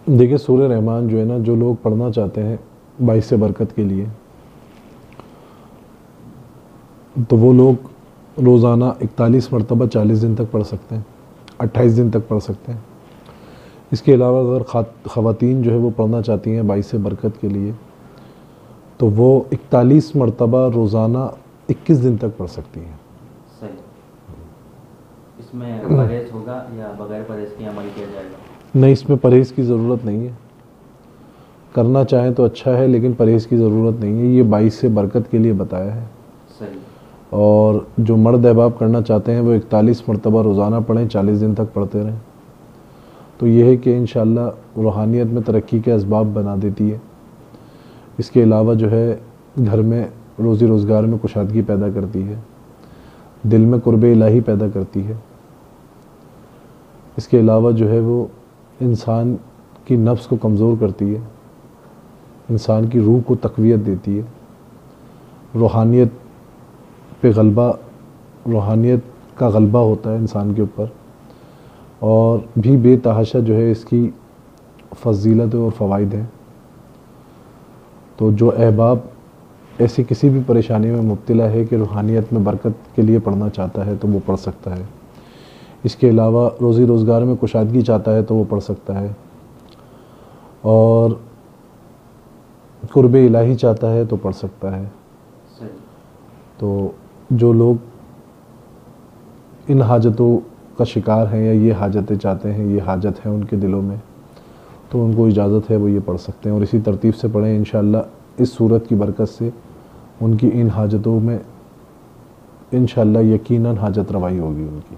دیکھیے سورہ رحمان جو ہے نا، جو لوگ پڑھنا چاہتے ہیں باعث برکت کے لیے، تو وہ لوگ روزانہ 41 مرتبہ 40 دن تک پڑھ سکتے ہیں، 28 دن تک پڑھ سکتے ہیں۔ اس کے علاوہ اگر خواتین جو ہے وہ پڑھنا چاہتی ہیں باعث برکت کے لیے، تو وہ 41 مرتبہ روزانہ 21 دن تک پڑھ سکتی ہیں۔ صحیح۔ اس میں پرہیز ہوگا یا بغیر پرہیز کے عمل کیا جائے گا؟ نہیں، اس میں پرہیز کی ضرورت نہیں ہے، کرنا چاہیں تو اچھا ہے لیکن پرہیز کی ضرورت نہیں ہے، یہ باعث برکت کے لیے بتایا ہے۔ صحیح۔ اور جو مرد احباب کرنا چاہتے ہیں وہ 41 مرتبہ روزانہ پڑھیں، 40 دن تک پڑھتے رہیں، تو یہ ہے کہ انشاءاللہ روحانیت میں ترقی کے اسباب بنا دیتی ہے۔ اس کے علاوہ جو ہے گھر میں روزی روزگار میں کشادگی پیدا کرتی ہے، دل میں قرب الہی پیدا کرتی ہے۔ اس کے علاوہ جو ہے وہ انسان کی نفس کو کمزور کرتی ہے، انسان کی روح کو تقویت دیتی ہے، روحانیت پہ روحانیت کا غلبہ ہوتا ہے انسان کے اوپر، اور بھی بے تحاشا جو ہے اس کی فضیلت اور فوائد ہیں۔ تو جو احباب ایسی کسی بھی پریشانی میں مبتلا ہے کہ روحانیت میں برکت کے لیے پڑھنا چاہتا ہے تو وہ پڑھ سکتا ہے۔ اس کے علاوہ روزی روزگار میں کشادگی چاہتا ہے تو وہ پڑھ سکتا ہے، اور قرب الہی چاہتا ہے تو پڑھ سکتا ہے۔ تو جو لوگ ان حاجتوں کا شکار ہیں یا یہ حاجتیں چاہتے ہیں، یہ حاجت ہے ان کے دلوں میں، تو ان کو اجازت ہے وہ یہ پڑھ سکتے ہیں، اور اسی ترتیب سے پڑھیں۔ انشاءاللہ اس صورت کی برکت سے ان کی ان حاجتوں میں انشاءاللہ یقیناً حاجت روائی ہوگی ان کی۔